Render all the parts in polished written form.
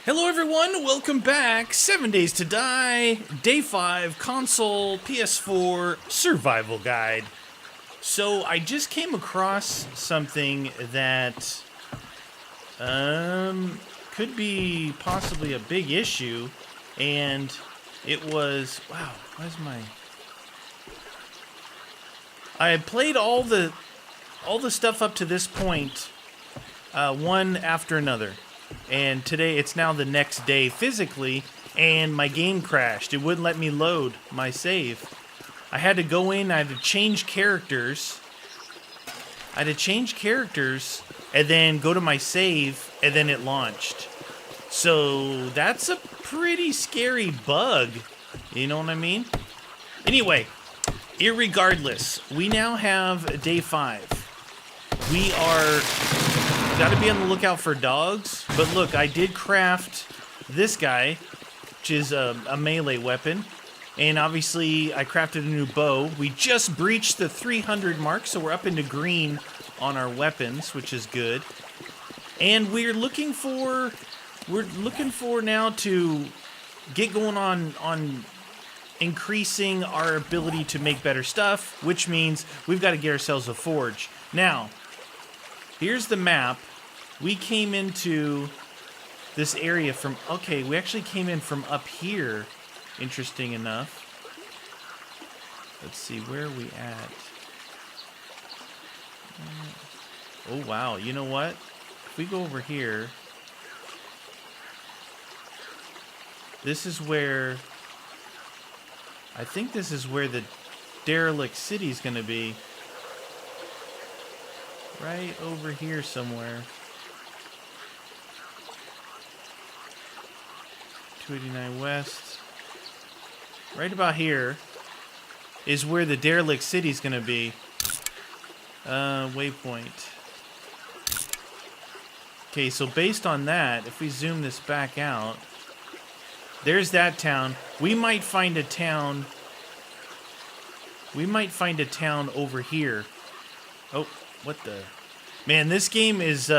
Hello everyone, welcome back. 7 Days to Die, Day 5, console, PS4, survival guide. So I just came across something that could be possibly a big issue, and it was, wow, where's my... I had played all the stuff up to this point, one after another. And today, it's now the next day physically, and my game crashed. It wouldn't let me load my save. I had to go in, I had to change characters. And then go to my save, and then it launched. So, that's a pretty scary bug. You know what I mean? Anyway, irregardless, we now have Day 5. We are... Got to be on the lookout for dogs. But look, I did craft this guy, which is a melee weapon. And obviously, I crafted a new bow. We just breached the 300 mark, so we're up into green on our weapons, which is good. And we're looking for now to get going on increasing our ability to make better stuff, which means we've got to get ourselves a forge. Now, here's the map. We came into this area from... Okay, we actually came in from up here, interesting enough. Let's see, where are we at? Oh, wow, you know what? If we go over here... This is where... I think this is where the derelict city is going to be. Right over here somewhere. 289 West. Right about here is where the derelict city is going to be. Waypoint. Okay, so based on that, if we zoom this back out, there's that town. We might find a town. We might find a town over here. Oh, what the... Man, this game is,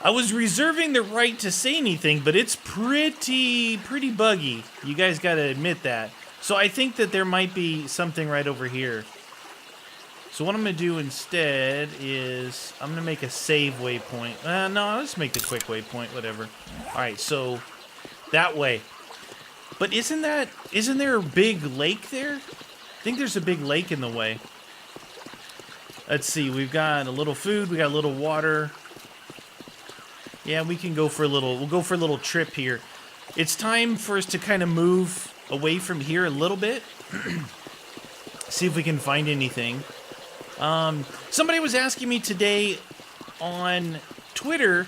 I was reserving the right to say anything, but it's pretty buggy. You guys gotta admit that. So I think that there might be something right over here. So what I'm gonna do instead is, I'm gonna make a save waypoint. No, let's make the quick waypoint, whatever. Alright, so, that way. But isn't there a big lake there? I think there's a big lake in the way. Let's see, we've got a little food, we got a little water. Yeah, we can go for we'll go for a little trip here. It's time for us to kind of move away from here a little bit. See if we can find anything. Somebody was asking me today on Twitter.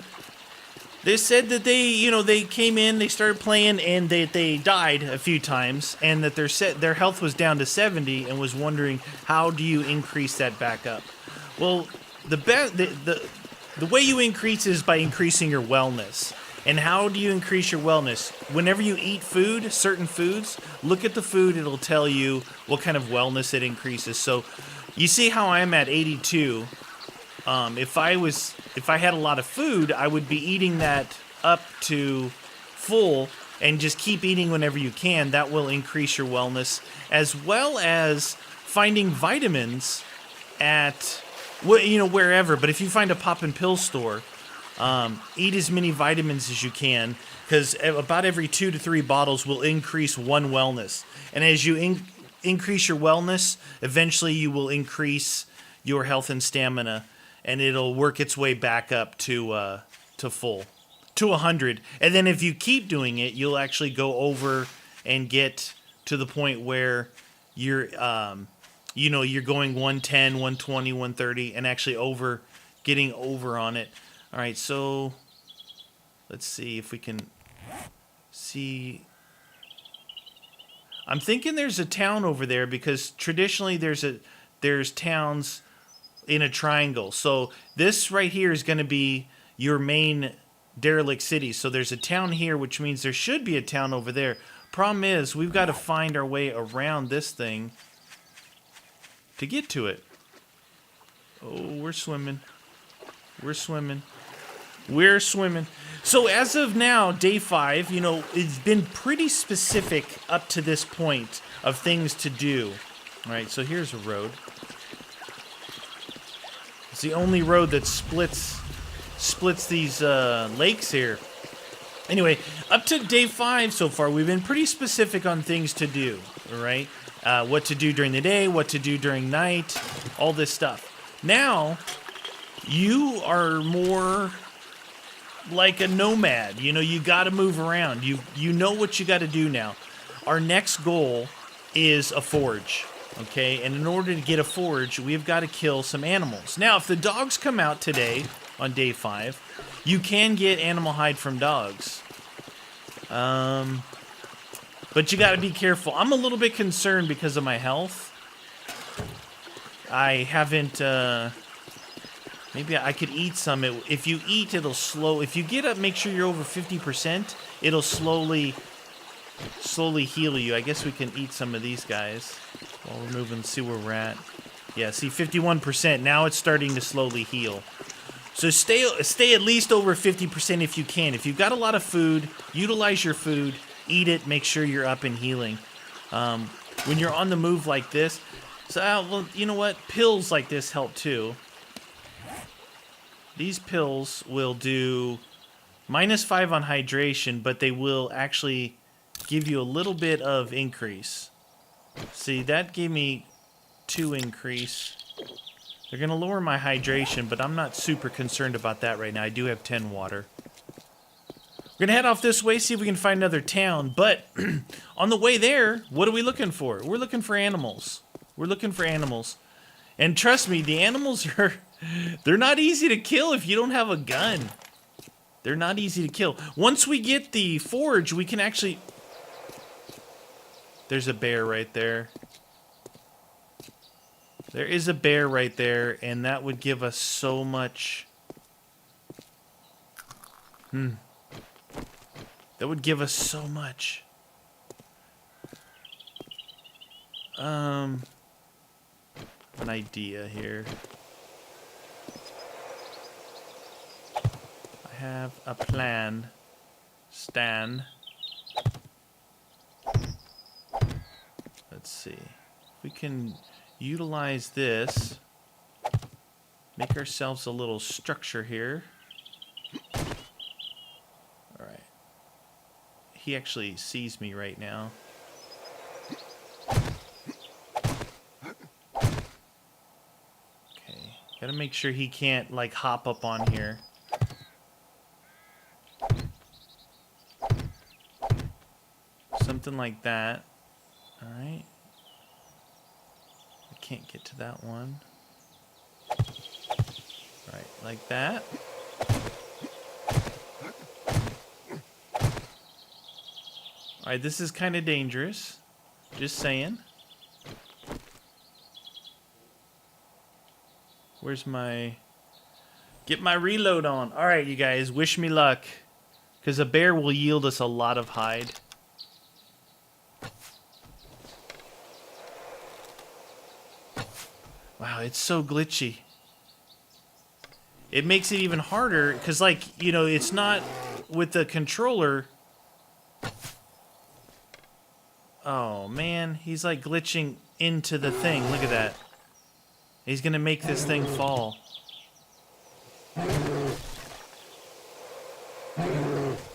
They said that they came in, they started playing, and they died a few times, and that their health was down to 70, and was wondering, how do you increase that back up? Well, the way you increase is by increasing your wellness. And how do you increase your wellness? Whenever you eat food, certain foods, look at the food, it'll tell you what kind of wellness it increases. So, you see how I'm at 82. If I had a lot of food, I would be eating that up to full and just keep eating whenever you can. That will increase your wellness, as well as finding vitamins at wherever. But if you find a pop and pill store, eat as many vitamins as you can, because about every 2 to 3 bottles will increase 1 wellness. And as you increase your wellness, eventually you will increase your health and stamina, and it'll work its way back up to full, to 100. And then if you keep doing it, you'll actually go over and get to the point where you're you're going 110, 120, 130, and actually getting over on it. All right, so let's see if we can see. I'm thinking there's a town over there, because traditionally there's towns in a triangle. So this right here is going to be your main derelict city. So there's a town here, which means there should be a town over there. Problem is, we've got to find our way around this thing to get to it. Oh, we're swimming. We're swimming. So as of now, day 5, you know, it's been pretty specific up to this point of things to do. All right, so here's a road. It's the only road that splits these lakes here. Anyway, up to day 5 so far, we've been pretty specific on things to do, all right? What to do during the day, what to do during night, all this stuff. Now, you are more like a nomad. You know, you got to move around. You know what you got to do now. Our next goal is a forge, okay? And in order to get a forge, we've got to kill some animals. Now, if the dogs come out today on day 5, you can get animal hide from dogs. But you got to be careful. I'm a little bit concerned because of my health. I haven't, maybe I could eat some. If you eat, it'll slow. If you get up, make sure you're over 50%, it'll slowly heal you. I guess we can eat some of these guys while we're moving, see where we're at. Yeah, see, 51%. Now it's starting to slowly heal. So stay at least over 50% if you can. If you've got a lot of food, utilize your food, eat it, make sure you're up and healing. When you're on the move like this, so well, you know what? Pills like this help too. These pills will do -5 on hydration, but they will actually give you a little bit of increase. See, that gave me 2 increase. They're going to lower my hydration, but I'm not super concerned about that right now. I do have 10 water. We're going to head off this way, see if we can find another town. But on the way there, what are we looking for? We're looking for animals. We're looking for animals. And trust me, the animals are... They're not easy to kill if you don't have a gun. They're not easy to kill. Once we get the forge, we can actually... There's a bear right there. There is a bear right there, and that would give us so much... That would give us so much. An idea here. I have a plan. Stan. Let's see. We can utilize this. Make ourselves a little structure here. Alright. He actually sees me right now. Okay. Gotta make sure he can't, like, hop up on here. Something like that. Alright. I can't get to that one. Alright, like that. Alright, this is kind of dangerous. Just saying. Where's my... Get my reload on. Alright, you guys, wish me luck. Because a bear will yield us a lot of hide. Wow, it's so glitchy. It makes it even harder, because, like, you know, it's not with the controller. Oh, man, he's, like, glitching into the thing. Look at that. He's going to make this thing fall.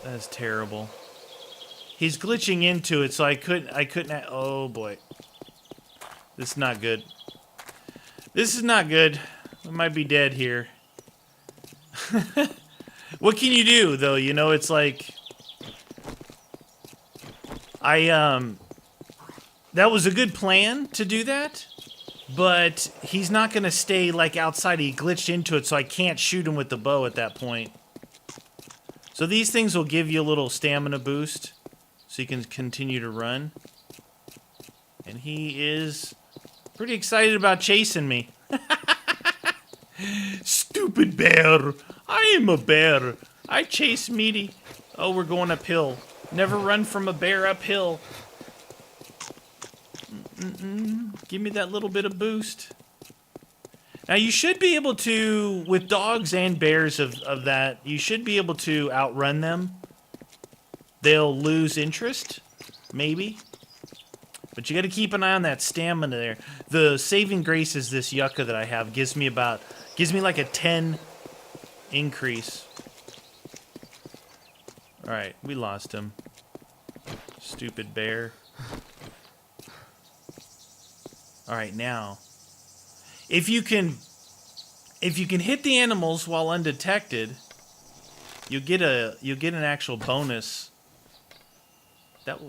That's terrible. He's glitching into it, so I couldn't, oh, boy. This is not good. This is not good. I might be dead here. What can you do, though? You know, it's like... That was a good plan to do that, but he's not going to stay, like, outside. He glitched into it, so I can't shoot him with the bow at that point. So these things will give you a little stamina boost, so you can continue to run. And he is pretty excited about chasing me. Stupid bear. I am a bear. I chase meaty. Oh, we're going uphill. Never run from a bear uphill. Give me that little bit of boost. Now, you should be able to, with dogs and bears of that, you should be able to outrun them. They'll lose interest, maybe. But you got to keep an eye on that stamina there. The saving grace is this yucca that I have. Gives me like a 10 increase. All right, we lost him. Stupid bear. All right, now, if you can hit the animals while undetected, you'll get an actual bonus. That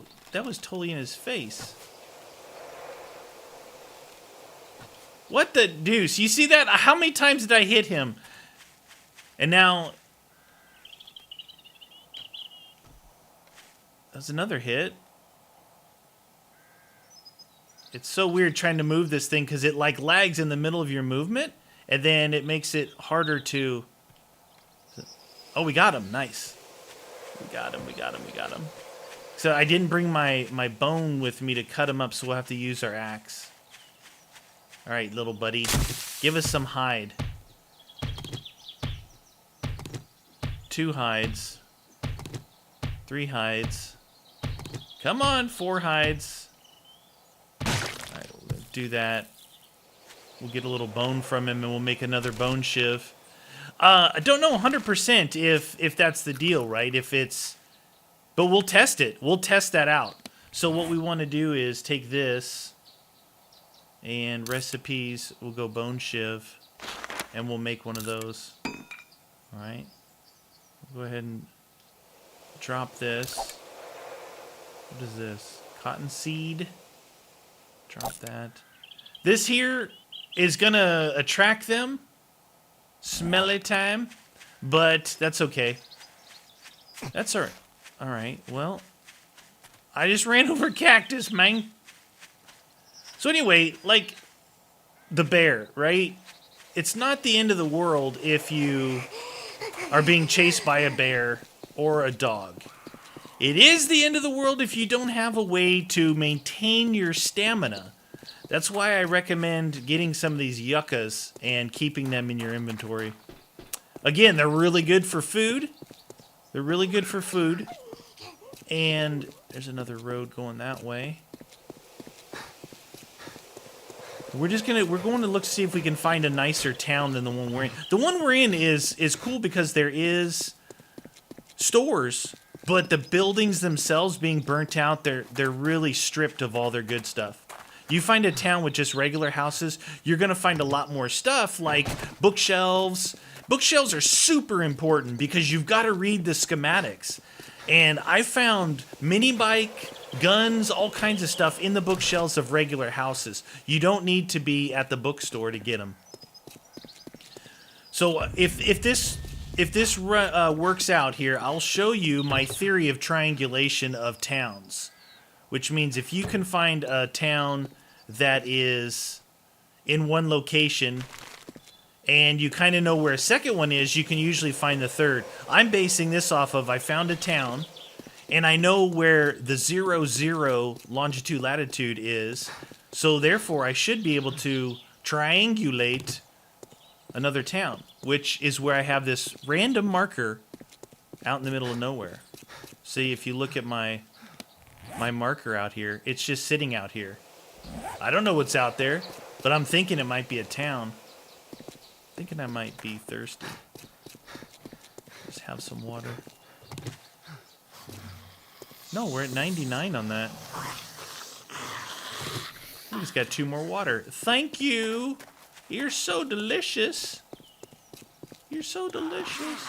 was totally in his face. What the deuce? You see that? How many times did I hit him? And now that's another hit. It's so weird trying to move this thing because it like lags in the middle of your movement, and then it makes it harder to. Oh, we got him! Nice. We got him. So I didn't bring my bone with me to cut him up, so we'll have to use our axe. All right, little buddy, give us some hide. 2 hides. 3 hides. Come on, 4 hides. All right, we'll do that. We'll get a little bone from him, and we'll make another bone shiv. I don't know 100% if that's the deal, right? But we'll test it. We'll test that out. So what we want to do is take this, and recipes, we'll go bone shiv, and we'll make one of those. All right. We'll go ahead and drop this. What is this? Cottonseed. Drop that. This here is going to attract them. Smelly time. But that's okay. That's all right. All right. Well, I just ran over cactus, man. So anyway, like the bear, right? It's not the end of the world if you are being chased by a bear or a dog. It is the end of the world if you don't have a way to maintain your stamina. That's why I recommend getting some of these yuccas and keeping them in your inventory. Again, they're really good for food. And there's another road going that way. We're going to look to see if we can find a nicer town than the one we're in. The one we're in is cool because there is stores, but the buildings themselves being burnt out, they're really stripped of all their good stuff. You find a town with just regular houses, you're going to find a lot more stuff like bookshelves. Bookshelves are super important because you've got to read the schematics. And I found mini bike, guns, all kinds of stuff in the bookshelves of regular houses. You don't need to be at the bookstore to get them. So if this works out here, I'll show you my theory of triangulation of towns. Which means if you can find a town that is in one location and you kind of know where a second one is, you can usually find the third. I'm basing this off of I found a town, and I know where the 0, longitude, latitude is, so therefore I should be able to triangulate another town, which is where I have this random marker out in the middle of nowhere. See, if you look at my marker out here, it's just sitting out here. I don't know what's out there, but I'm thinking it might be a town. Thinking I might be thirsty. Just have some water. No, we're at 99 on that. We just got 2 more water. Thank you. You're so delicious. You're so delicious.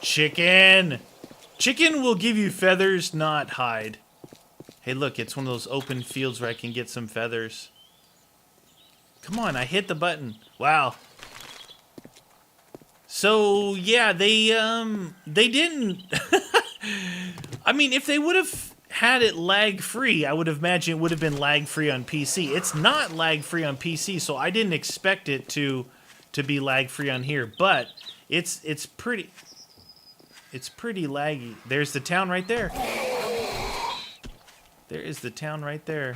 Chicken. Chicken will give you feathers, not hide. Hey, look, it's one of those open fields where I can get some feathers. Come on, I hit the button. Wow. So, yeah, they didn't... I mean, if they would have had it lag-free, I would have imagined it would have been lag-free on PC. It's not lag-free on PC, so I didn't expect it to be lag-free on here. But it's pretty laggy. There's the town right there. There is the town right there.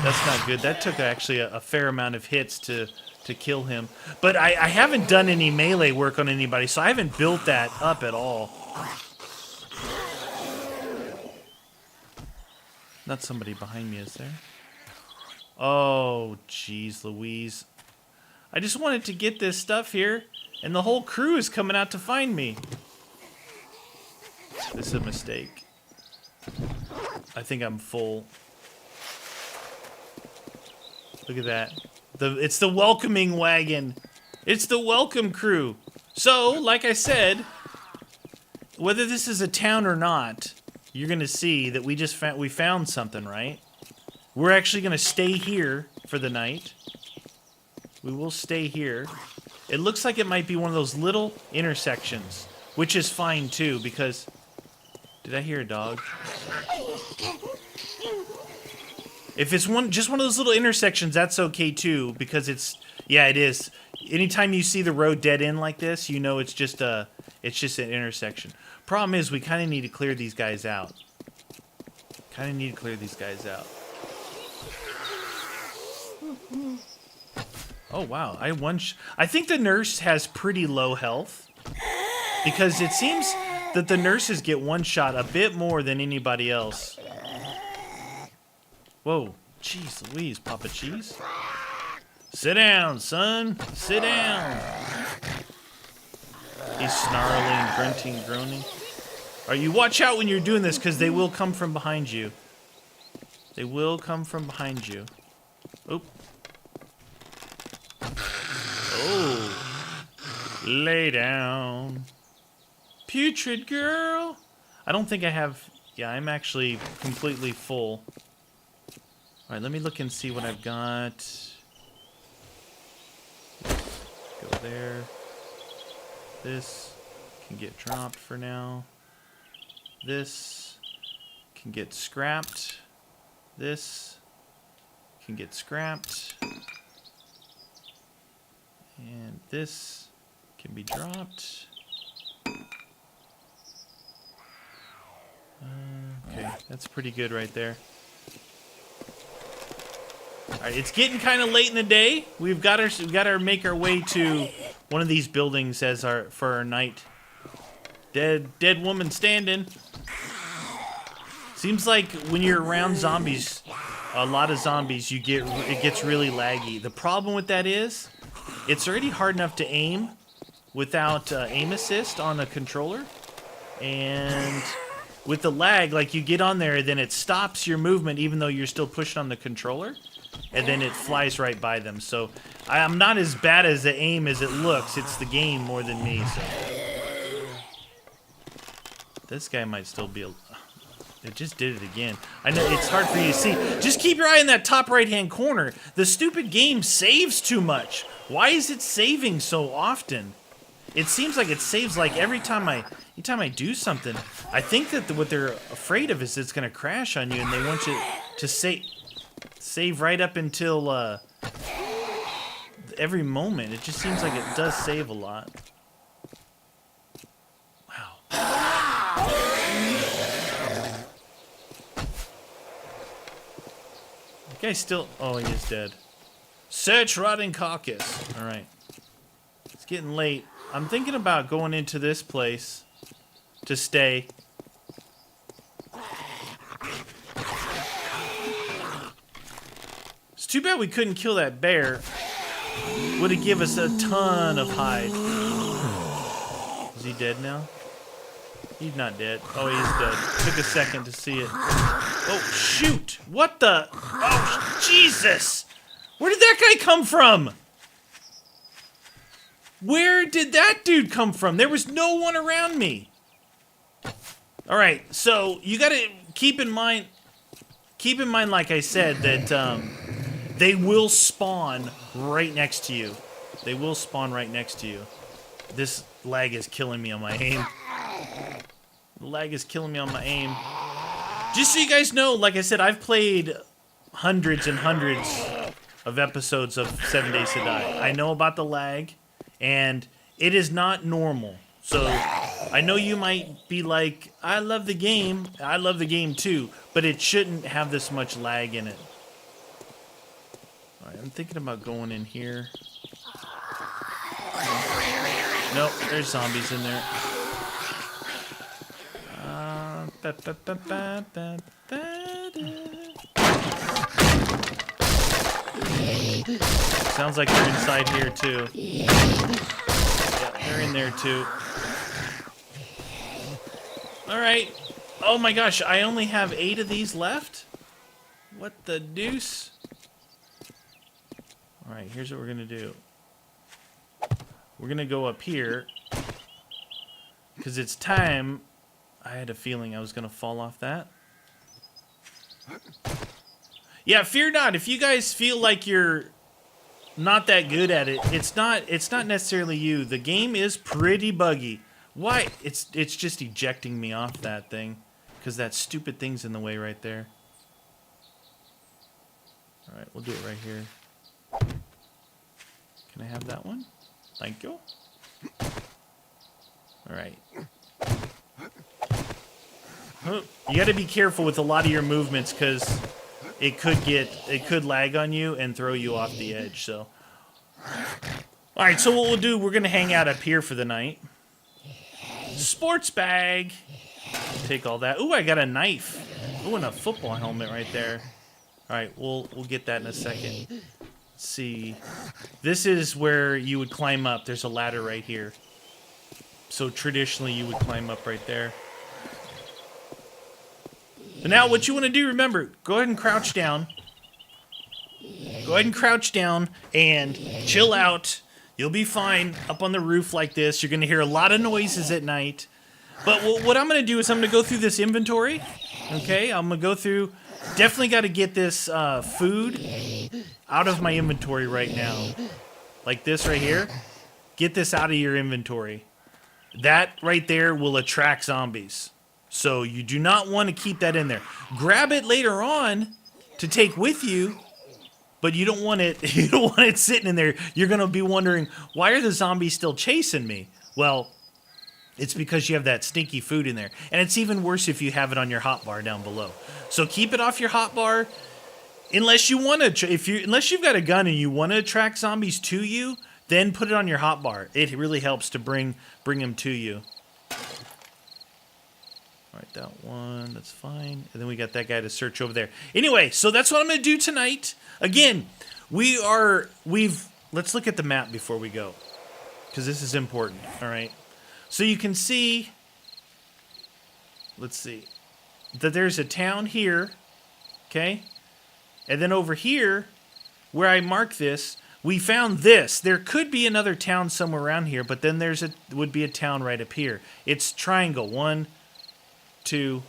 That's not good. That took actually a fair amount of hits to kill him. But I haven't done any melee work on anybody, so I haven't built that up at all. Not somebody behind me, is there? Oh, jeez Louise. I just wanted to get this stuff here, and the whole crew is coming out to find me. This is a mistake. I think I'm full. Look at that. It's the welcoming wagon. It's the welcome crew. So, like I said, whether this is a town or not, you're gonna see that we found something, right? We're actually gonna stay here for the night. We will stay here. It looks like it might be one of those little intersections, which is fine too, because... Did I hear a dog? If it's just one of those little intersections, that's okay too, because it's... Yeah, it is. Anytime you see the road dead end like this, you know it's just an intersection. Problem is, we kind of need to clear these guys out. Oh, wow. I think the nurse has pretty low health, because it seems that the nurses get one shot a bit more than anybody else. Whoa. Jeez Louise, Papa Cheese. Sit down, son. Sit down. He's snarling, grunting, groaning. All right, you watch out when you're doing this, because they will come from behind you. They will come from behind you. Oop. Oh. Lay down. Putrid girl. I don't think I have... Yeah, I'm actually completely full. All right, let me look and see what I've got. Go there. This can get dropped for now. This can get scrapped. This can get scrapped. And this can be dropped. Okay, that's pretty good right there. Alright, it's getting kind of late in the day. We've got to make our way to one of these buildings for our night. Dead woman standing. Seems like when you're around zombies, a lot of zombies, it gets really laggy. The problem with that is, it's already hard enough to aim without aim assist on a controller, and with the lag, like you get on there, then it stops your movement even though you're still pushing on the controller, and then it flies right by them. So I'm not as bad as the aim as it looks. It's the game more than me. So this guy might still be It just did it again. I know it's hard for you to see. Just keep your eye in that top right-hand corner. The stupid game saves too much. Why is it saving so often? It seems like it saves like every time I do something. I think that what they're afraid of is it's going to crash on you, and they want you to save right up until every moment. It just seems like it does save a lot. Wow. The guy's still... Oh, he is dead. Search rotting carcass. All right. It's getting late. I'm thinking about going into this place to stay. It's too bad we couldn't kill that bear. Would have given us a ton of hide. Is he dead now? He's not dead. Oh, he's dead. Took a second to see it. Oh, shoot! What the? Oh, Jesus! Where did that guy come from? Where did that dude come from? There was no one around me. All right, so you got to keep in mind, like I said, that they will spawn right next to you. They will spawn right next to you. This lag is killing me on my aim. The lag is killing me on my aim. Just so you guys know, like I said, I've played hundreds and hundreds of episodes of 7 Days to Die. I know about the lag, and it is not normal. So I know you might be like, I love the game. I love the game too, but it shouldn't have this much lag in it. Alright, I'm thinking about going in here. Nope, there's zombies in there. Sounds like they're inside here too. Yeah, they're in there too. Alright. Oh my gosh, I only have 8 of these left? What the deuce? Alright, here's what we're gonna do. We're gonna go up here. Because it's time. I had a feeling I was gonna fall off that. Yeah, fear not. If you guys feel like you're not that good at it, it's not necessarily you. The game is pretty buggy. Why? It's just ejecting me off that thing. Because that stupid thing's in the way right there. Alright, we'll do it right here. Can I have that one? Thank you. Alright. You gotta be careful with a lot of your movements because it could lag on you and throw you off the edge, so. Alright, so what we'll do, we're gonna hang out up here for the night. Sports bag. Take all that. Ooh, I got a knife. Ooh, and a football helmet right there. Alright, we'll get that in a second. Let's see. This is where you would climb up. There's a ladder right here. So traditionally you would climb up right there. So now what you want to do, remember, go ahead and crouch down. Go ahead and crouch down and chill out. You'll be fine up on the roof like this. You're going to hear a lot of noises at night. But what I'm going to do is I'm going to go through this inventory. Okay, I'm going to go through. Definitely got to get this food out of my inventory right now. Like this right here. Get this out of your inventory. That right there will attract zombies. So you do not want to keep that in there. Grab it later on to take with you, but you don't want it. You don't want it sitting in there. You're gonna be wondering, why are the zombies still chasing me? Well, it's because you have that stinky food in there, and it's even worse if you have it on your hotbar down below. So keep it off your hotbar, unless you want to. Unless you've got a gun and you want to attract zombies to you, then put it on your hotbar. It really helps to bring them to you. Alright, that one, that's fine. And then we got that guy to search over there. Anyway, so that's what I'm going to do tonight. Again, let's look at the map before we go. Because this is important, alright? So you can see, let's see, that there's a town here, okay? And then over here, where I mark this, we found this. There could be another town somewhere around here, but then would be a town right up here. It's triangle, 1, 2,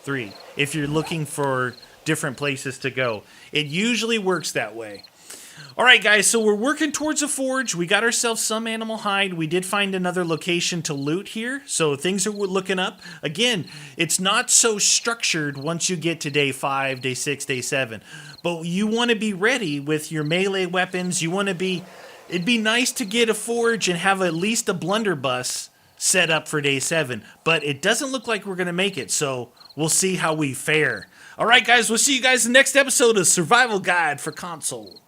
3. If you're looking for different places to go, it usually works that way. All right, guys, so we're working towards a forge. We got ourselves some animal hide. We did find another location to loot here, so things are looking up. Again, it's not so structured once you get to day 5, day 6, day 7, but you want to be ready with your melee weapons. You want to be. It'd be nice to get a forge and have at least a blunderbuss set up for day 7, but it doesn't look like we're going to make it, so we'll see how we fare. All right, guys, we'll see you guys in the next episode of Survival Guide for Console.